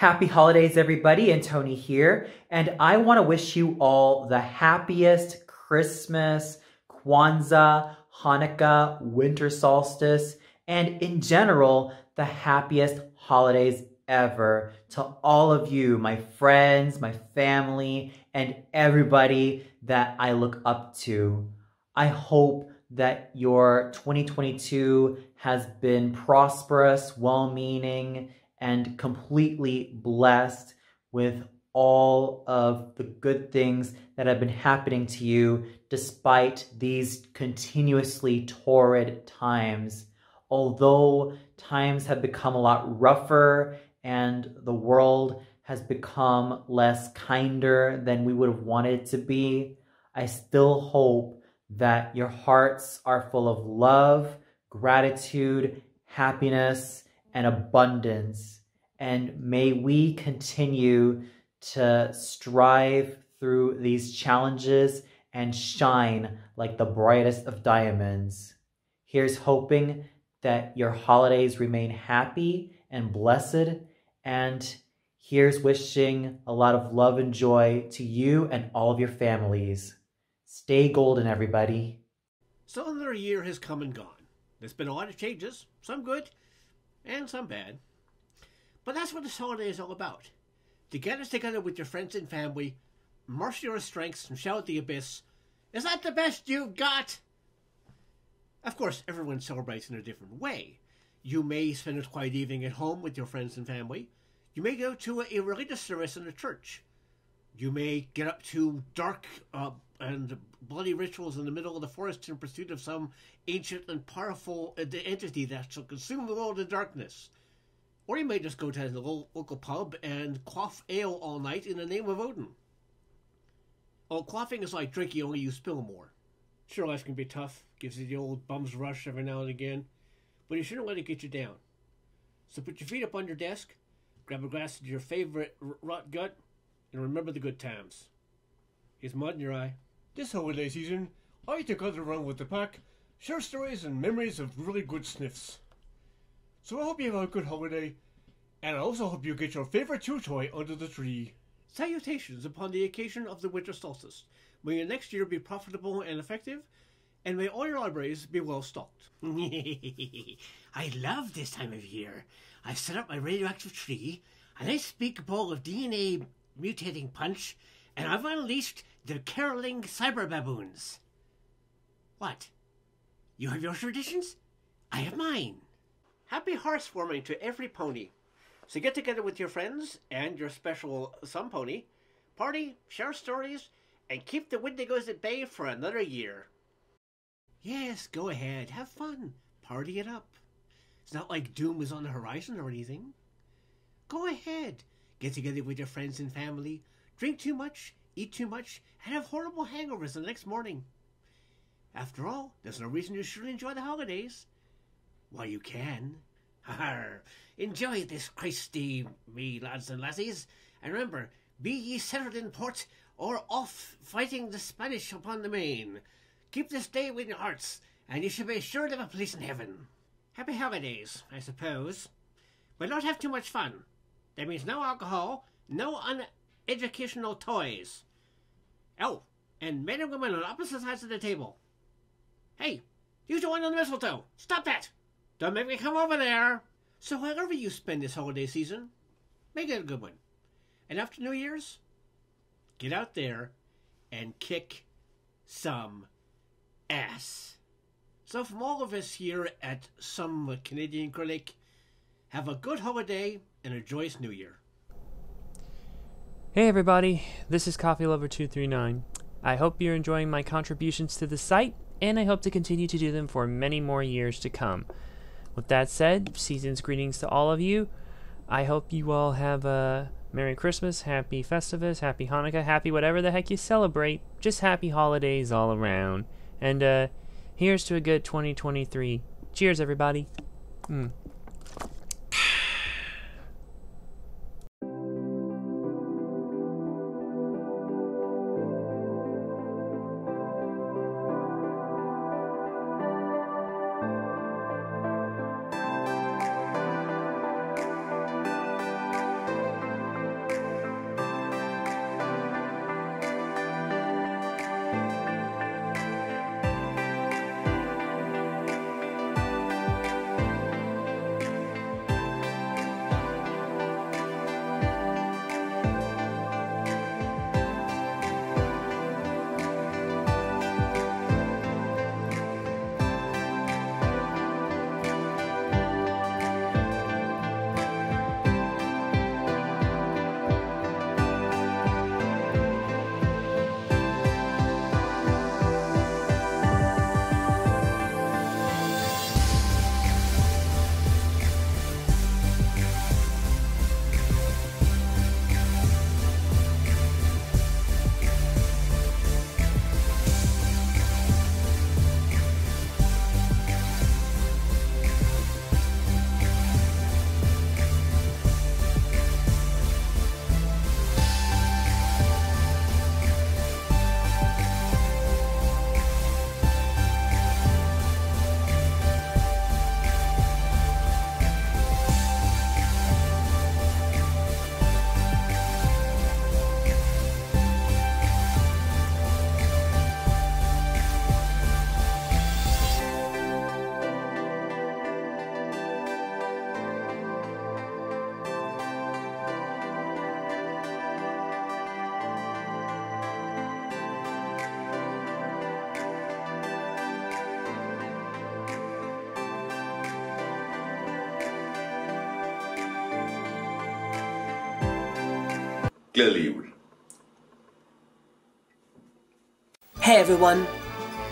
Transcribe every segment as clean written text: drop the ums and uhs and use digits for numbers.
Happy holidays, everybody, and Tony here. And I want to wish you all the happiest Christmas, Kwanzaa, Hanukkah, winter solstice, and in general, the happiest holidays ever to all of you, my friends, my family, and everybody that I look up to. I hope that your 2022 has been prosperous, well-meaning, and completely blessed with all of the good things that have been happening to you despite these continuously torrid times. Although times have become a lot rougher and the world has become less kinder than we would have wanted it to be, I still hope that your hearts are full of love, gratitude, happiness, and abundance. And may we continue to strive through these challenges and shine like the brightest of diamonds. Here's hoping that your holidays remain happy and blessed, and here's wishing a lot of love and joy to you and all of your families. Stay golden, everybody. So another year has come and gone. There's been a lot of changes, some good and some bad. But that's what this holiday is all about. To get us together with your friends and family, marshal your strengths and shout at the abyss, "Is that the best you've got?" Of course, everyone celebrates in a different way. You may spend a quiet evening at home with your friends and family. You may go to a religious service in a church. You may get up to dark and bloody rituals in the middle of the forest in pursuit of some ancient and powerful entity that shall consume the world in darkness. Or you may just go to the local pub and quaff ale all night in the name of Odin. Oh, quaffing is like drinking, only you spill more. Sure, life can be tough, gives you the old bum's rush every now and again, but you shouldn't let it get you down. So put your feet up on your desk, grab a glass of your favorite rot gut, and remember the good times. Here's mud in your eye. This holiday season, I took out a run with the pack, share stories and memories of really good sniffs. So I hope you have a good holiday, and I also hope you get your favorite chew toy under the tree. Salutations upon the occasion of the winter solstice. May your next year be profitable and effective, and may all your libraries be well stocked. I love this time of year. I've set up my radioactive tree, a nice big bowl of DNA mutating punch, and I've unleashed the caroling cyber baboons. What? You have your traditions? I have mine. Happy heartwarming to every pony. So get together with your friends and your special some pony, party, share stories, and keep the Wendigos at bay for another year. Yes, go ahead, have fun, party it up. It's not like doom is on the horizon or anything. Go ahead, get together with your friends and family, drink too much, eat too much, and have horrible hangovers the next morning. After all, there's no reason you shouldn't enjoy the holidays. Well, you can. Enjoy this Christy, me lads and lassies, and remember, be ye settled in port, or off fighting the Spanish upon the main. Keep this day with your hearts, and you shall be sure of a place in heaven. Happy holidays, I suppose. But don't have too much fun. That means no alcohol, no uneducational toys. Oh, and men and women on opposite sides of the table. Hey, you the one on the mistletoe. Stop that! Don't make me come over there. So however you spend this holiday season, make it a good one. And after New Year's, get out there and kick some ass. So from all of us here at Some Canadian Critic, have a good holiday and a joyous New Year. Hey everybody, this is Coffee Lover 239. I hope you're enjoying my contributions to the site, and I hope to continue to do them for many more years to come. With that said, season's greetings to all of you. I hope you all have a Merry Christmas, Happy Festivus, Happy Hanukkah, Happy whatever the heck you celebrate. Just happy holidays all around. And here's to a good 2023. Cheers, everybody. Glædelig jul. Hey everyone!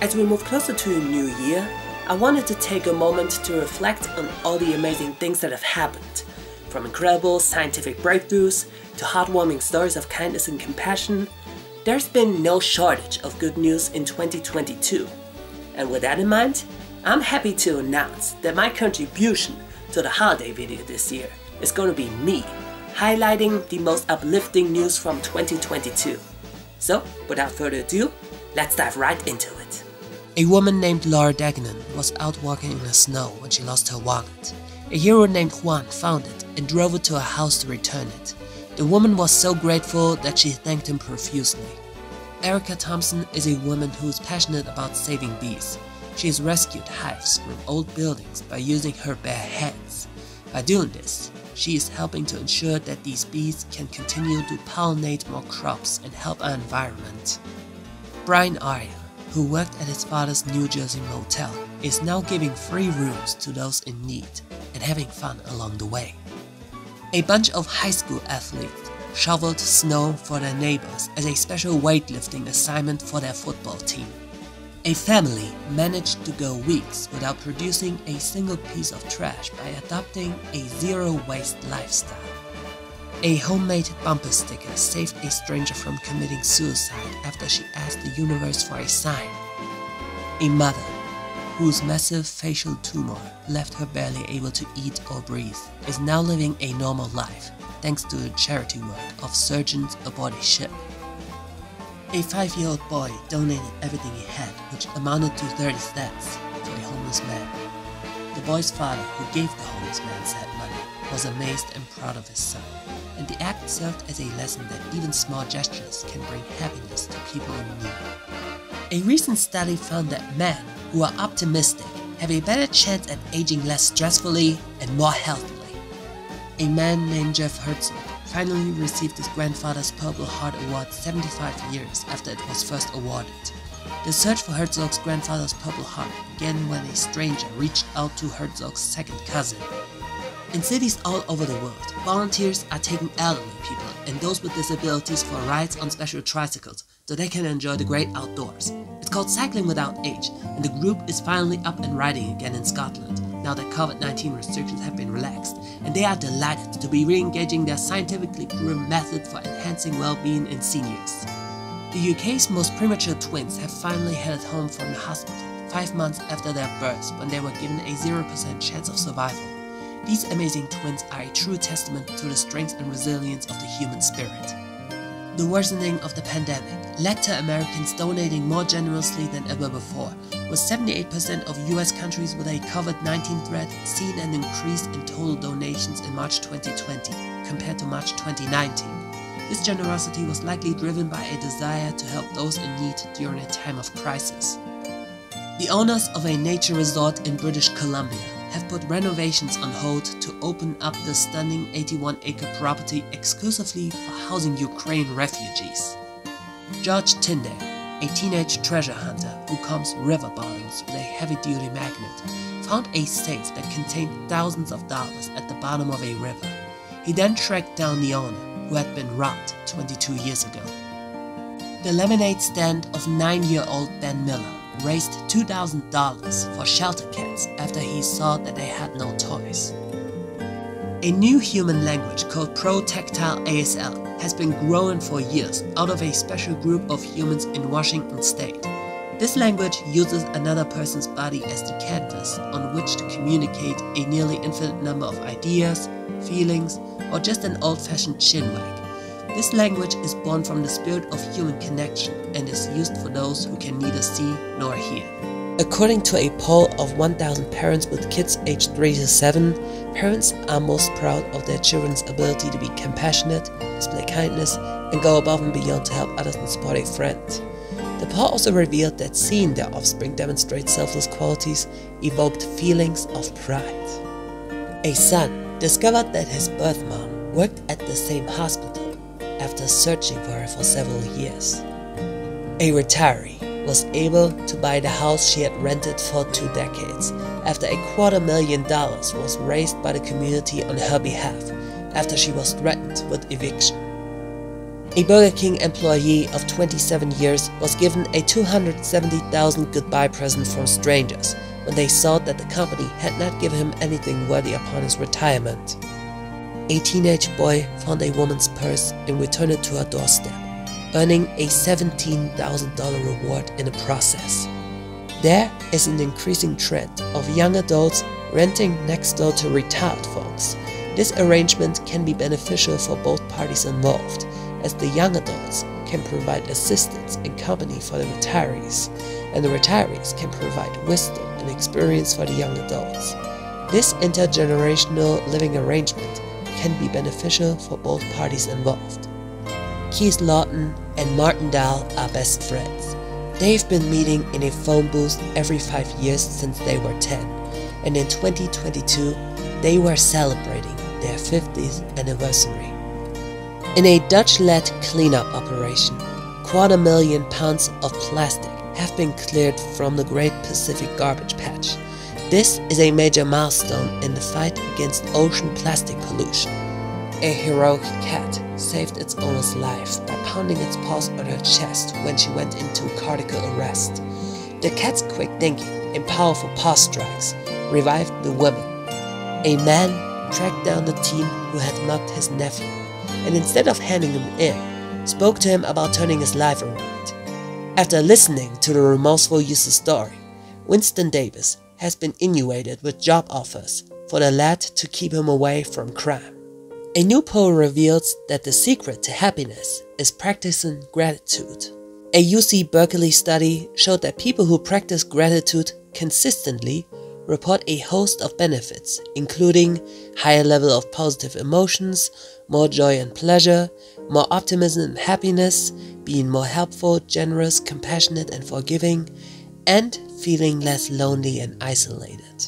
As we move closer to a new year, I wanted to take a moment to reflect on all the amazing things that have happened. From incredible scientific breakthroughs to heartwarming stories of kindness and compassion, there's been no shortage of good news in 2022. And with that in mind, I'm happy to announce that my contribution to the holiday video this year is going to be me, highlighting the most uplifting news from 2022. So, without further ado, let's dive right into it. A woman named Laura Dagnan was out walking in the snow when she lost her wallet. A hero named Juan found it and drove it to her house to return it. The woman was so grateful that she thanked him profusely. Erica Thompson is a woman who is passionate about saving bees. She has rescued hives from old buildings by using her bare hands. By doing this, she is helping to ensure that these bees can continue to pollinate more crops and help our environment. Brian Arya, who worked at his father's New Jersey motel, is now giving free rooms to those in need and having fun along the way. A bunch of high school athletes shoveled snow for their neighbors as a special weightlifting assignment for their football team. A family managed to go weeks without producing a single piece of trash by adopting a zero-waste lifestyle. A homemade bumper sticker saved a stranger from committing suicide after she asked the universe for a sign. A mother, whose massive facial tumor left her barely able to eat or breathe, is now living a normal life thanks to the charity work of surgeons aboard a ship. A 5-year-old boy donated everything he had, which amounted to 30 cents, to a homeless man. The boy's father, who gave the homeless man said money, was amazed and proud of his son, and the act served as a lesson that even small gestures can bring happiness to people in need. A recent study found that men who are optimistic have a better chance at aging less stressfully and more healthily. A man named Jeff Herzog finally received his grandfather's Purple Heart Award 75 years after it was first awarded. The search for Herzog's grandfather's Purple Heart began when a stranger reached out to Herzog's second cousin. In cities all over the world, volunteers are taking elderly people and those with disabilities for rides on special tricycles so they can enjoy the great outdoors. It's called Cycling Without Age, and the group is finally up and riding again in Scotland now that COVID-19 restrictions have been relaxed, and they are delighted to be re-engaging their scientifically proven method for enhancing well-being in seniors. The UK's most premature twins have finally headed home from the hospital 5 months after their births when they were given a 0% chance of survival. These amazing twins are a true testament to the strength and resilience of the human spirit. The worsening of the pandemic led to Americans donating more generously than ever before, with 78% of US countries with a COVID-19 threat seeing an increase in total donations in March 2020 compared to March 2019. This generosity was likely driven by a desire to help those in need during a time of crisis. The owners of a nature resort in British Columbia have put renovations on hold to open up the stunning 81-acre property exclusively for housing Ukraine refugees. George Tyndale, a teenage treasure hunter who combs river bottoms with a heavy-duty magnet, found a safe that contained thousands of dollars at the bottom of a river. He then tracked down the owner, who had been robbed 22 years ago. The lemonade stand of 9-year-old Ben Miller raised $2,000 for shelter cats after he saw that they had no toys. A new human language called Pro-Tactile ASL has been growing for years out of a special group of humans in Washington state. This language uses another person's body as the canvas on which to communicate a nearly infinite number of ideas, feelings, or just an old-fashioned chinwag. This language is born from the spirit of human connection and is used for those who can neither see nor hear. According to a poll of 1,000 parents with kids aged 3 to 7, parents are most proud of their children's ability to be compassionate, display kindness, and go above and beyond to help others and support a friend. The poll also revealed that seeing their offspring demonstrate selfless qualities evoked feelings of pride. A son discovered that his birth mom worked at the same hospital after searching for her for several years. A retiree was able to buy the house she had rented for 2 decades after $250,000 was raised by the community on her behalf after she was threatened with eviction. A Burger King employee of 27 years was given a $270,000 goodbye present from strangers when they saw that the company had not given him anything worthy upon his retirement. A teenage boy found a woman's purse and returned it to her doorstep, earning a $17,000 reward in the process. There is an increasing trend of young adults renting next door to retired folks. This arrangement can be beneficial for both parties involved, as the young adults can provide assistance and company for the retirees, and the retirees can provide wisdom and experience for the young adults. This intergenerational living arrangement can be beneficial for both parties involved. Keith Lawton and Martin Dahl are best friends. They've been meeting in a phone booth every 5 years since they were 10, and in 2022 they were celebrating their 50th anniversary. In a Dutch-led cleanup operation, 250,000 pounds of plastic have been cleared from the Great Pacific Garbage Patch. This is a major milestone in the fight against ocean plastic pollution. A heroic cat saved its owner's life by pounding its paws on her chest when she went into cardiac arrest. The cat's quick thinking and powerful paw strikes revived the woman. A man tracked down the teen who had mugged his nephew, and instead of handing him in, spoke to him about turning his life around. After listening to the remorseful user's story, Winston Davis has been inundated with job offers for the lad to keep him away from crime. A new poll reveals that the secret to happiness is practicing gratitude. A UC Berkeley study showed that people who practice gratitude consistently report a host of benefits, including higher level of positive emotions, more joy and pleasure, more optimism and happiness, being more helpful, generous, compassionate and forgiving, and feeling less lonely and isolated.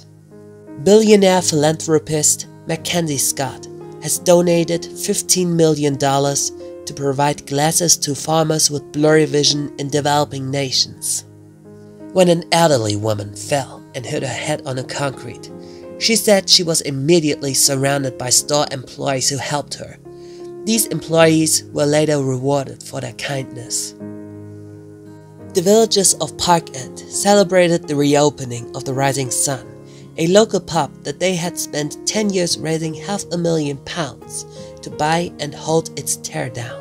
Billionaire philanthropist Mackenzie Scott has donated $15 million to provide glasses to farmers with blurry vision in developing nations. When an elderly woman fell and hit her head on the concrete, she said she was immediately surrounded by store employees who helped her. These employees were later rewarded for their kindness. The villagers of Park End celebrated the reopening of the Rising Sun, a local pub that they had spent 10 years raising £500,000 to buy and hold its teardown.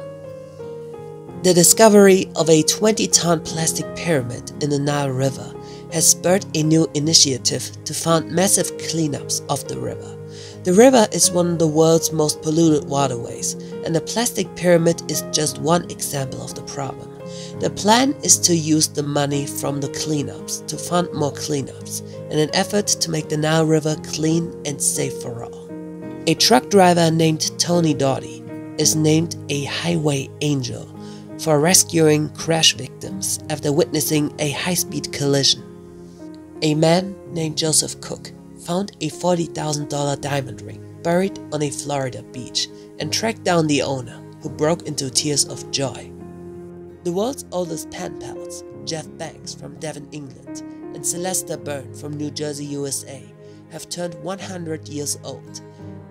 The discovery of a 20-ton plastic pyramid in the Nile River has spurred a new initiative to fund massive cleanups of the river. The river is one of the world's most polluted waterways, and the plastic pyramid is just one example of the problem. The plan is to use the money from the cleanups to fund more cleanups in an effort to make the Nile River clean and safe for all. A truck driver named Tony Doughty is named a highway angel for rescuing crash victims after witnessing a high-speed collision. A man named Joseph Cook found a $40,000 diamond ring buried on a Florida beach and tracked down the owner, who broke into tears of joy. The world's oldest pen pals, Jeff Banks from Devon, England, and Celesta Byrne from New Jersey, USA, have turned 100 years old.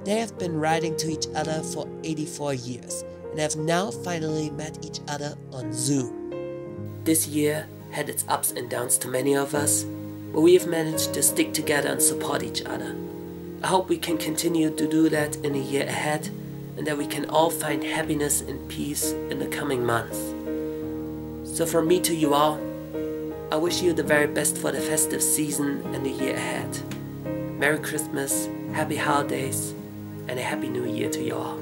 They have been writing to each other for 84 years and have now finally met each other on Zoom. This year had its ups and downs to many of us, but we have managed to stick together and support each other. I hope we can continue to do that in the year ahead, and that we can all find happiness and peace in the coming months. So from me to you all, I wish you the very best for the festive season and the year ahead. Merry Christmas, Happy Holidays, and a Happy New Year to you all.